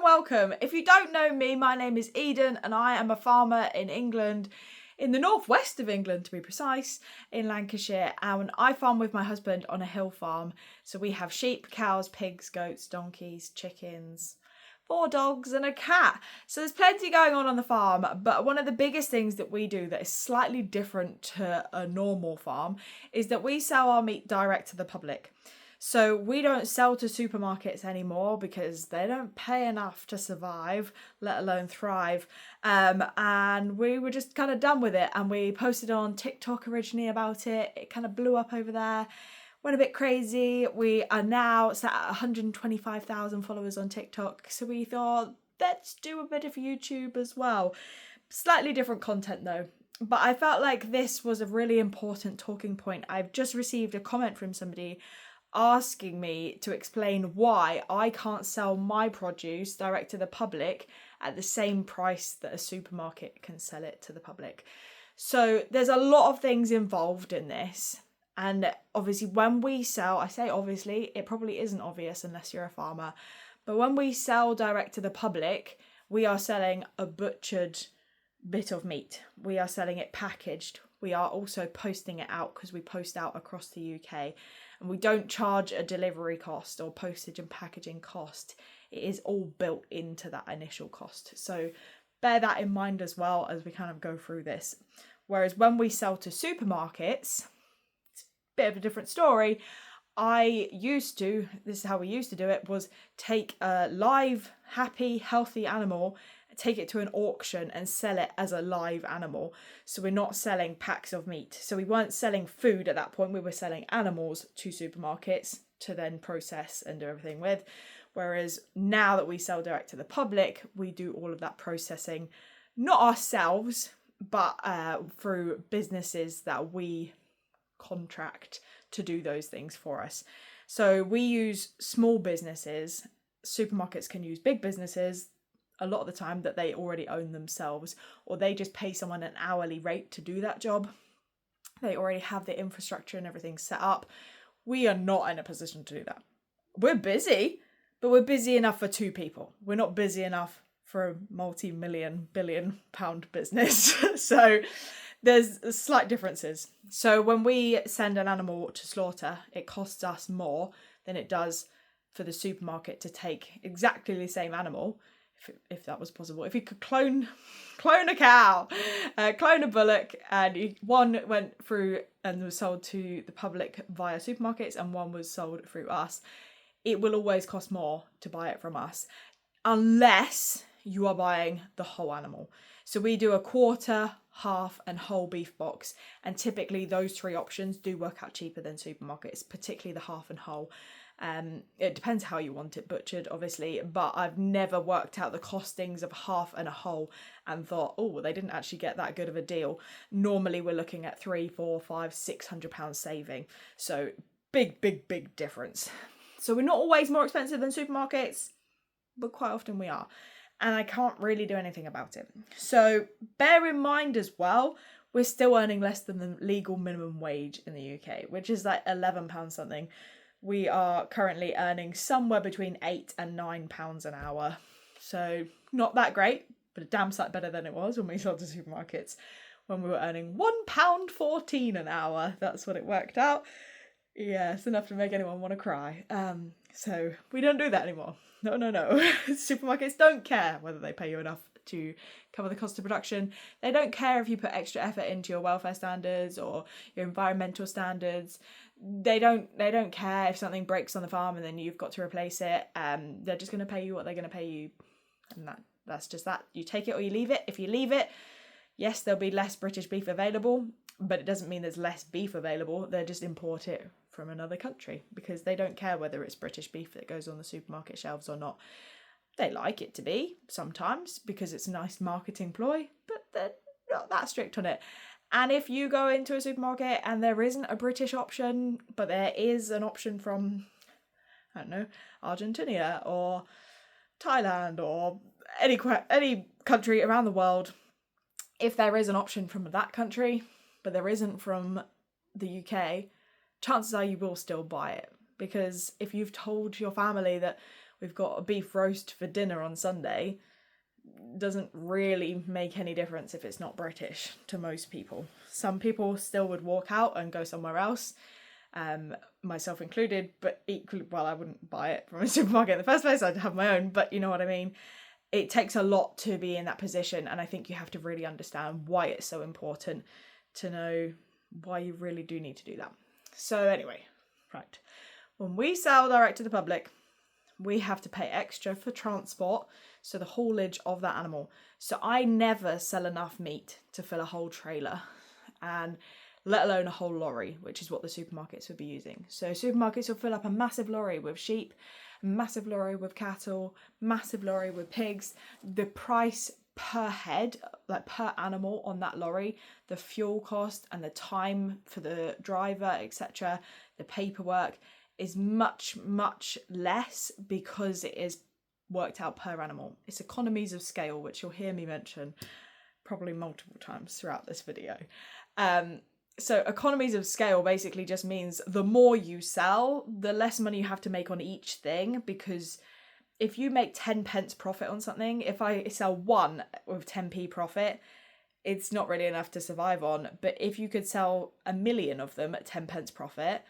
and welcome. If you don't know me, my name is Eden and I am a farmer in England, in the northwest of England to be precise, in Lancashire, and I farm with my husband on a hill farm. So we have sheep, cows, pigs, goats, donkeys, chickens, 4 dogs and a cat. So there's plenty going on the farm, but one of the biggest things that we do that is slightly different to a normal farm is that we sell our meat direct to the public. So we don't sell to supermarkets anymore because they don't pay enough to survive, let alone thrive. And we were just kind of done with it. And we posted on TikTok originally about it. It kind of blew up over there, went a bit crazy. We are now sat at 125,000 followers on TikTok. So we thought, let's do a bit of YouTube as well. Slightly different content though. But I felt like this was a really important talking point. I've just received a comment from somebody asking me to explain why I can't sell my produce direct to the public at the same price that a supermarket can sell it to the public. So there's a lot of things involved in this. And obviously when we sell, I say obviously, it probably isn't obvious unless you're a farmer, but when we sell direct to the public, we are selling a butchered bit of meat. We are selling it packaged. We are also posting it out because we post out across the UK. And we don't charge a delivery cost or postage and packaging cost. It is all built into that initial cost. So bear that in mind as well as we kind of go through this. Whereas when we sell to supermarkets, it's a bit of a different story. This is how we used to do it, was take a live, happy, healthy animal, take it to an auction and sell it as a live animal. So we're not selling packs of meat. So we weren't selling food at that point. We were selling animals to supermarkets to then process and do everything with. Whereas now that we sell direct to the public, we do all of that processing, not ourselves, but through businesses that we contract to do those things for us. So we use small businesses. Supermarkets can use big businesses a lot of the time that they already own themselves, or they just pay someone an hourly rate to do that job. They already have the infrastructure and everything set up. We are not in a position to do that. We're busy, but we're busy enough for 2 people. We're not busy enough for a multi-million, billion-pound business. So there's slight differences. So when we send an animal to slaughter, it costs us more than it does for the supermarket to take exactly the same animal, if that was possible. If you could clone a cow, clone a bullock, and one went through and was sold to the public via supermarkets and one was sold through us, it will always cost more to buy it from us unless you are buying the whole animal. So we do a quarter, half and whole beef box, and typically those 3 options do work out cheaper than supermarkets, particularly the half and whole. It depends how you want it butchered, obviously, but I've never worked out the costings of half and a whole and thought, oh, well, they didn't actually get that good of a deal. Normally we're looking at 3, 4, 5, £600 saving. So big difference. So we're not always more expensive than supermarkets, but quite often we are. And I can't really do anything about it. So bear in mind as well, we're still earning less than the legal minimum wage in the UK, which is like £11 something. We are currently earning somewhere between £8 and £9 an hour. So not that great, but a damn sight better than it was when we sold to supermarkets, when we were earning £1.14 an hour. That's what it worked out. Yeah, it's enough to make anyone want to cry. So we don't do that anymore. No. Supermarkets don't care whether they pay you enough to cover the cost of production. They don't care if you put extra effort into your welfare standards or your environmental standards. They don't care if something breaks on the farm and then you've got to replace it. They're just going to pay you what they're going to pay you, and that's just that. You take it or you leave it. If you leave it, yes, there'll be less British beef available, but it doesn't mean there's less beef available. They just import it from another country because they don't care whether it's British beef that goes on the supermarket shelves or not. They like it to be sometimes because it's a nice marketing ploy, but they're not that strict on it. And if you go into a supermarket and there isn't a British option, but there is an option from, I don't know, Argentina or Thailand or any country around the world, if there is an option from that country, but there isn't from the UK, chances are you will still buy it. Because if you've told your family that we've got a beef roast for dinner on Sunday doesn't really make any difference if it's not British to most people. Some people still would walk out and go somewhere else, myself included, but equally, well, I wouldn't buy it from a supermarket in the first place, I'd have my own, but you know what I mean. It takes a lot to be in that position, and I think you have to really understand why it's so important to know why you really do need to do that. So anyway, right, when we sell direct to the public, we have to pay extra for transport, so the haulage of that animal. So I never sell enough meat to fill a whole trailer, and let alone a whole lorry, which is what the supermarkets would be using. So supermarkets will fill up a massive lorry with sheep, massive lorry with cattle, massive lorry with pigs. The price per head, like per animal on that lorry, the fuel cost and the time for the driver, etc., the paperwork is much, much less because it is worked out per animal. It's economies of scale, which you'll hear me mention probably multiple times throughout this video. So economies of scale basically just means the more you sell, the less money you have to make on each thing, because if you make 10 pence profit on something, if I sell one with 10p profit, it's not really enough to survive on. But if you could sell 1 million of them at 10 pence profit,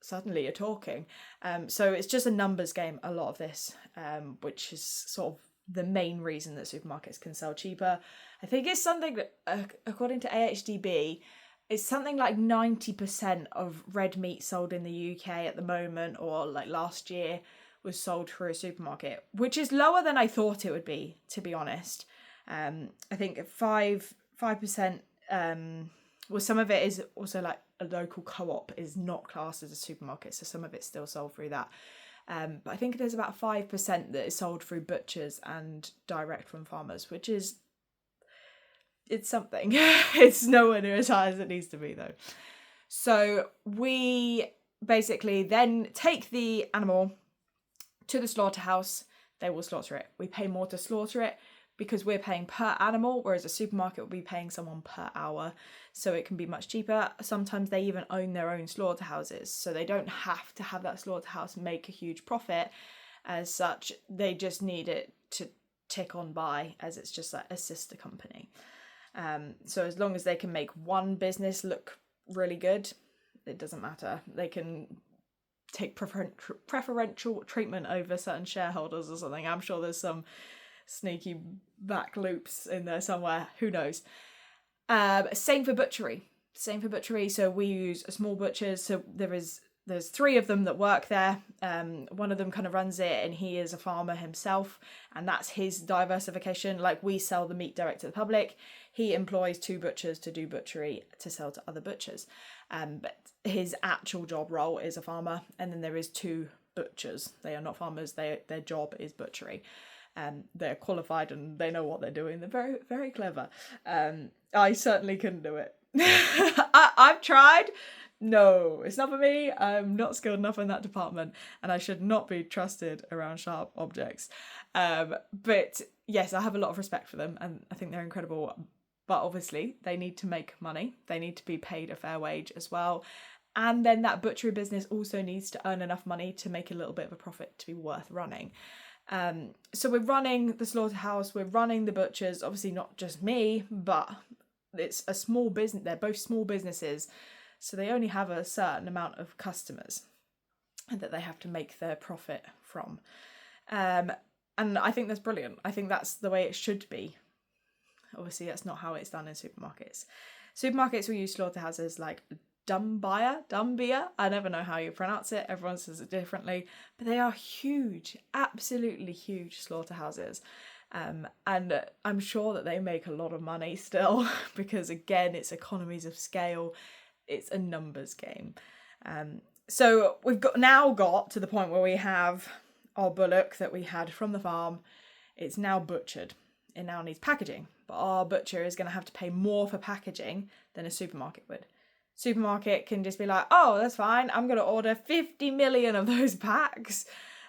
suddenly you're talking. So it's just a numbers game, a lot of this, which is sort of the main reason that supermarkets can sell cheaper. I think it's something that, according to AHDB, it's something like 90% of red meat sold in the UK at the moment, or like last year, was sold through a supermarket, which is lower than I thought it would be, to be honest. I think 5%, well, some of it is also like a local co-op is not classed as a supermarket, so some of it's still sold through that. But I think there's about 5% that is sold through butchers and direct from farmers, which is, it's something. It's nowhere near as high as it needs to be though. So we basically then take the animal to the slaughterhouse. They will slaughter it. We pay more to slaughter it because we're paying per animal, whereas a supermarket will be paying someone per hour. So it can be much cheaper. Sometimes they even own their own slaughterhouses, so they don't have to have that slaughterhouse make a huge profit as such. They just need it to tick on by, as it's just like a sister company. So as long as they can make one business look really good, it doesn't matter. They can take preferential treatment over certain shareholders or something. I'm sure there's some sneaky back loops in there somewhere. Who knows? Same for butchery. So we use small butchers. So there's 3 of them that work there. One of them kind of runs it, and he is a farmer himself, and that's his diversification. Like, we sell the meat direct to the public. He employs 2 butchers to do butchery to sell to other butchers. But his actual job role is a farmer, and then there is 2 butchers. They are not farmers. Their job is butchery. They're qualified and they know what they're doing. They're very, very clever. I certainly couldn't do it. I've tried. No, it's not for me. I'm not skilled enough in that department, and I should not be trusted around sharp objects. But yes, I have a lot of respect for them, and I think they're incredible. But obviously, they need to make money. They need to be paid a fair wage as well. And then that butchery business also needs to earn enough money to make a little bit of a profit to be worth running. So we're running the slaughterhouse, we're running the butchers, obviously not just me, but it's a small business. They're both small businesses, so they only have a certain amount of customers that they have to make their profit from. And I think that's brilliant. I think that's the way it should be. Obviously, that's not how it's done in supermarkets. Supermarkets will use slaughterhouses like Dumbia. I never know how you pronounce it. Everyone says it differently. But they are huge, absolutely huge slaughterhouses. And I'm sure that they make a lot of money still because, again, it's economies of scale. It's a numbers game. So we've now got to the point where we have our bullock that we had from the farm. It's now butchered. It now needs packaging. But our butcher is going to have to pay more for packaging than a supermarket would. Supermarket can just be like, oh, that's fine, I'm going to order 50 million of those packs,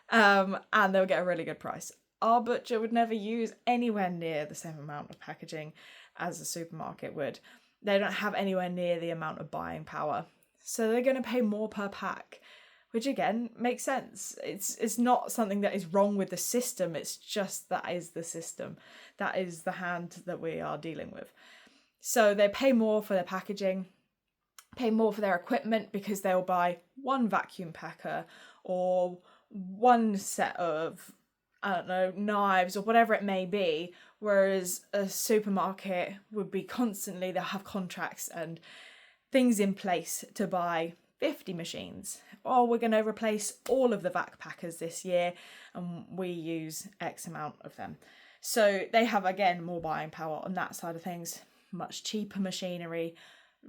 and they'll get a really good price. Our butcher would never use anywhere near the same amount of packaging as a supermarket would. They don't have anywhere near the amount of buying power. So they're going to pay more per pack, which again makes sense. It's not something that is wrong with the system, it's just that is the system. That is the hand that we are dealing with. So they pay more for their packaging, pay more for their equipment, because they'll buy one vacuum packer or one set of, I don't know, knives or whatever it may be, whereas a supermarket would be constantly, they'll have contracts and things in place to buy 50 machines. Or we're going to replace all of the vac packers this year and we use X amount of them. So they have, again, more buying power on that side of things, much cheaper machinery,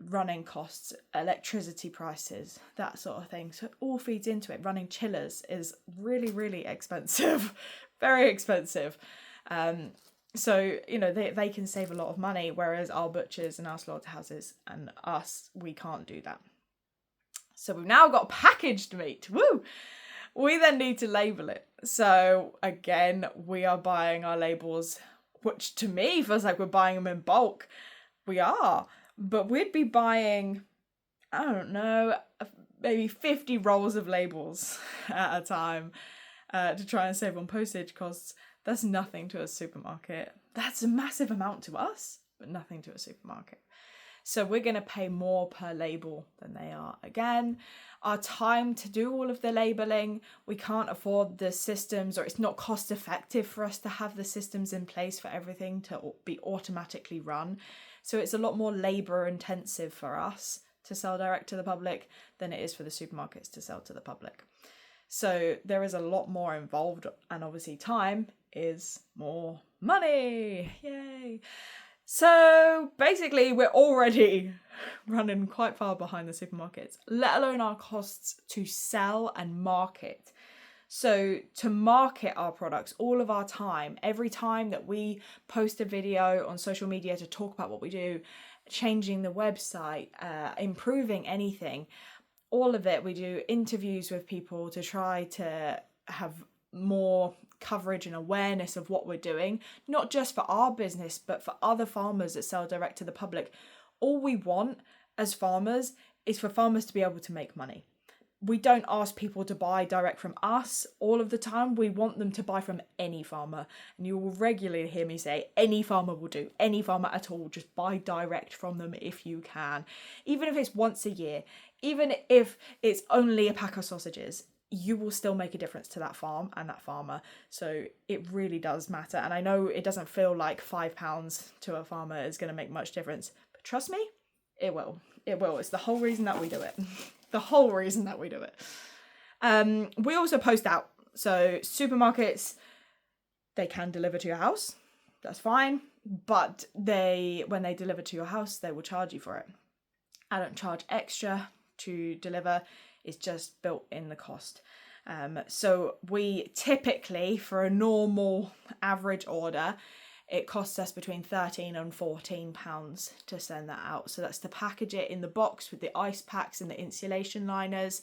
running costs, electricity prices, that sort of thing. So it all feeds into it. Running chillers is really, really expensive, very expensive. So, you know, they can save a lot of money, whereas our butchers and our slaughterhouses and us, we can't do that. So we've now got packaged meat. Woo! We then need to label it. So again, we are buying our labels, which to me feels like we're buying them in bulk. We are, but we'd be buying, I don't know, maybe 50 rolls of labels at a time to try and save on postage costs. That's nothing to a supermarket. That's a massive amount to us, but nothing to a supermarket. So we're going to pay more per label than they are. Again, our time to do all of the labelling, we can't afford the systems, or it's not cost effective for us to have the systems in place for everything to be automatically run. So it's a lot more labour intensive for us to sell direct to the public than it is for the supermarkets to sell to the public. So there is a lot more involved, and obviously time is more money. Yay! So basically we're already running quite far behind the supermarkets, let alone our costs to sell and market. So to market our products, all of our time, every time that we post a video on social media to talk about what we do, changing the website, improving anything, all of it, we do interviews with people to try to have more coverage and awareness of what we're doing, not just for our business, but for other farmers that sell direct to the public. All we want as farmers is for farmers to be able to make money. We don't ask people to buy direct from us all of the time. We want them to buy from any farmer. And you will regularly hear me say, any farmer will do, any farmer at all. Just buy direct from them if you can. Even if it's once a year, even if it's only a pack of sausages, you will still make a difference to that farm and that farmer. So it really does matter. And I know it doesn't feel like £5 to a farmer is going to make much difference, but trust me, it will. It will. It's the whole reason that we do it. The whole reason that we do it. We also post out. So supermarkets, they can deliver to your house. That's fine. But when they deliver to your house, they will charge you for it. I don't charge extra to deliver. It's just built in the cost. So we typically, for a normal average order, it costs us between £13 and £14 to send that out. So that's to package it in the box with the ice packs and the insulation liners,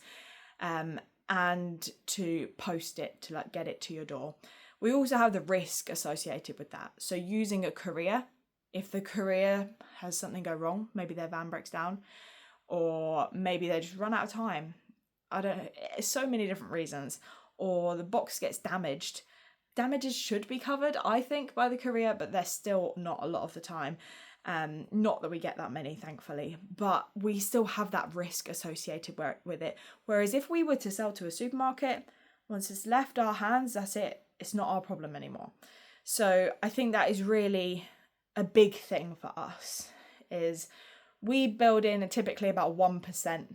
and to post it, to get it to your door. We also have the risk associated with that. So using a courier, if the courier has something go wrong, maybe their van breaks down, or maybe they just run out of time. So many different reasons, or the box gets damaged. Damages should be covered, I think, by the courier, but they're still not a lot of the time. Not that we get that many, thankfully, but we still have that risk associated with it. Whereas if we were to sell to a supermarket, once it's left our hands, that's it. It's not our problem anymore. So I think that is really a big thing for us, is we build in typically about 1%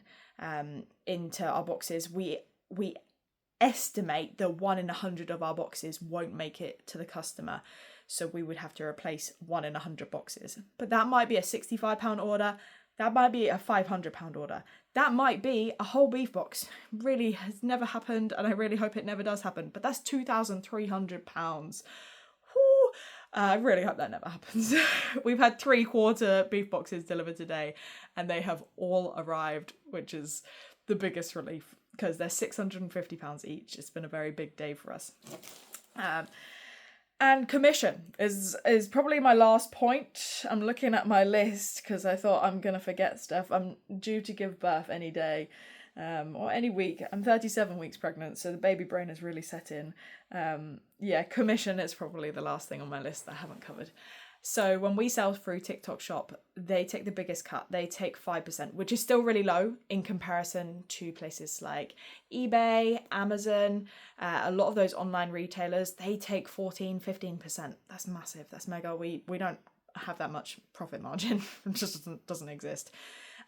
into our boxes. We estimate that 1 in 100 of our boxes won't make it to the customer, so we would have to replace 1 in 100 boxes. But that might be a £65 order, that might be a £500 order, that might be a whole beef box. Really has never happened, and I really hope it never does happen, but that's £2,300. I really hope that never happens. We've had 3/4 beef boxes delivered today, and they have all arrived, which is the biggest relief, because they're £650 each. It's been a very big day for us. And commission is probably my last point. I'm looking at my list because I thought I'm going to forget stuff. I'm due to give birth any day. or any week. I'm 37 weeks pregnant, so the baby brain has really set in. Commission is probably the last thing on my list that I haven't covered. So when we sell through TikTok Shop, they take the biggest cut. They take 5%, which is still really low in comparison to places like eBay, Amazon, a lot of those online retailers. They take 14-15%. That's massive. That's mega. We don't have that much profit margin. It just doesn't exist.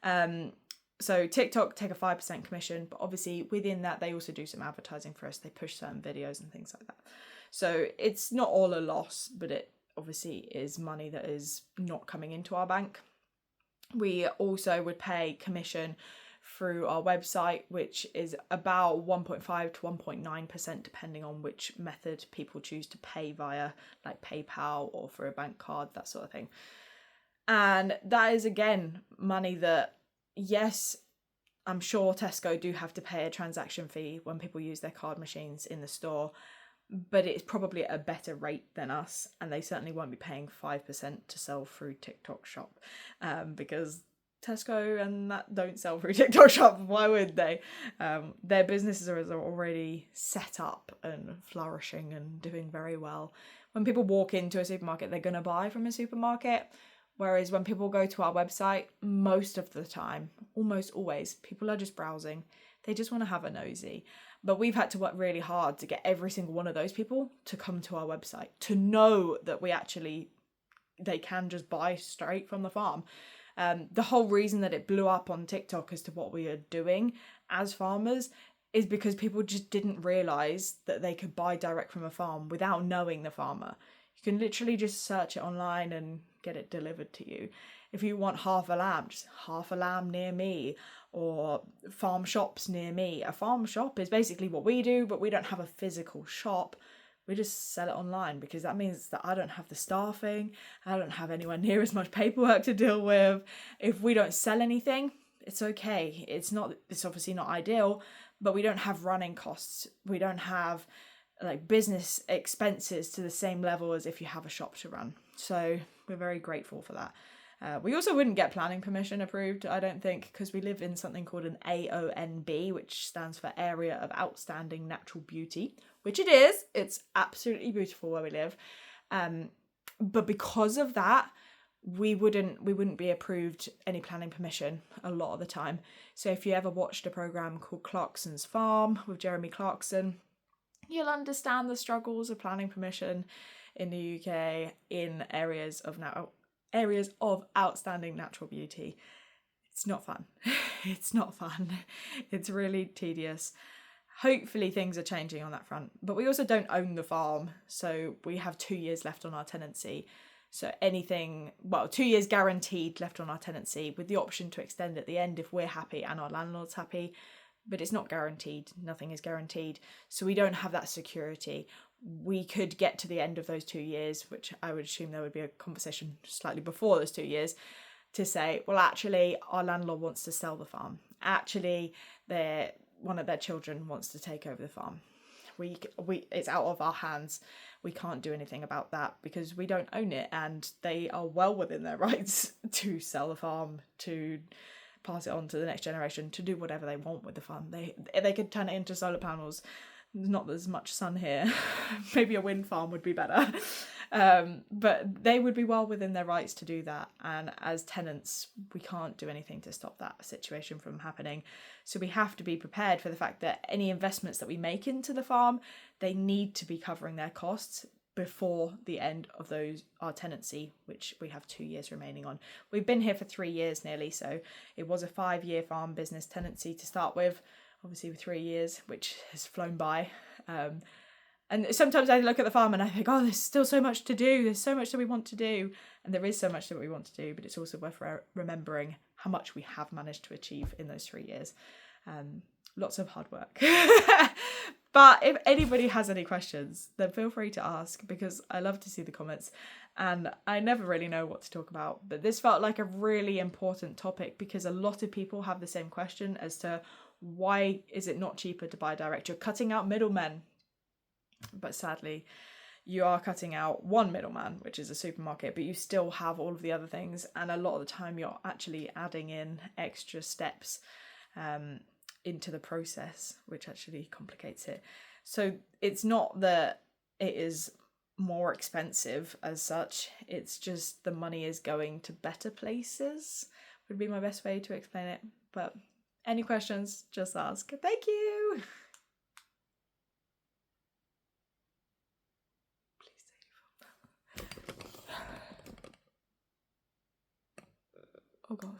So TikTok take a 5% commission, but obviously within that they also do some advertising for us. They push certain videos and things like that. So it's not all a loss, but it obviously is money that is not coming into our bank. We also would pay commission through our website, which is about 1.5 to 1.9%, depending on which method people choose to pay via, like PayPal or for a bank card, that sort of thing. And that is, again, money that, yes, I'm sure Tesco do have to pay a transaction fee when people use their card machines in the store, but it's probably at a better rate than us, and they certainly won't be paying 5% to sell through TikTok Shop, because Tesco and that don't sell through TikTok Shop. Why would they? Their businesses are already set up and flourishing and doing very well. When people walk into a supermarket, they're going to buy from a supermarket. Whereas when people go to our website, most of the time, almost always, people are just browsing. They just want to have a nosy. But we've had to work really hard to get every single one of those people to come to our website, to know that they can just buy straight from the farm. The whole reason that it blew up on TikTok as to what we are doing as farmers is because people just didn't realise that they could buy direct from a farm without knowing the farmer. You can literally just search it online and get it delivered to you. If you want half a lamb, just half a lamb near me, or farm shops near me. A farm shop is basically what we do, but we don't have a physical shop. We just sell it online, because that means that I don't have the staffing. I don't have anywhere near as much paperwork to deal with. If we don't sell anything, it's okay. It's obviously not ideal, but we don't have running costs. We don't have like business expenses to the same level as if you have a shop to run. So we're very grateful for that. We also wouldn't get planning permission approved, I don't think, because we live in something called an AONB, which stands for Area of Outstanding Natural Beauty, which it is. It's absolutely beautiful where we live. But because of that, we wouldn't be approved any planning permission a lot of the time. So if you ever watched a programme called Clarkson's Farm with Jeremy Clarkson, you'll understand the struggles of planning permission in the UK in areas of outstanding natural beauty. It's not fun. It's not fun. It's really tedious. Hopefully things are changing on that front. But we also don't own the farm, so we have 2 years left on our tenancy. So 2 years guaranteed left on our tenancy, with the option to extend at the end if we're happy and our landlord's happy. But it's not guaranteed. Nothing is guaranteed. So we don't have that security. We could get to the end of those 2 years, which I would assume there would be a conversation slightly before those 2 years, to say, well, actually, our landlord wants to sell the farm. Actually, one of their children wants to take over the farm. It's out of our hands. We can't do anything about that because we don't own it, and they are well within their rights to sell the farm, to pass it on to the next generation, to do whatever they want with the farm. They could turn it into solar panels. There's not as much sun here. Maybe a wind farm would be better. But they would be well within their rights to do that. And as tenants, we can't do anything to stop that situation from happening. So we have to be prepared for the fact that any investments that we make into the farm, they need to be covering their costs before the end of our tenancy, which we have 2 years remaining on. We've been here for 3 years nearly, so it was a 5-year farm business tenancy to start with, obviously with 3 years, which has flown by. And sometimes I look at the farm and I think, oh, there's still so much to do. There's so much that we want to do. And there is so much that we want to do, but it's also worth remembering how much we have managed to achieve in those 3 years. Lots of hard work. But if anybody has any questions, then feel free to ask, because I love to see the comments and I never really know what to talk about. But this felt like a really important topic because a lot of people have the same question as to why is it not cheaper to buy direct? You're cutting out middlemen. But sadly, you are cutting out one middleman, which is a supermarket, but you still have all of the other things. And a lot of the time you're actually adding in extra steps. into the process, which actually complicates it. So it's not that it is more expensive as such, it's just the money is going to better places, would be my best way to explain it. But any questions, just ask. Thank you. Please save. Oh gosh.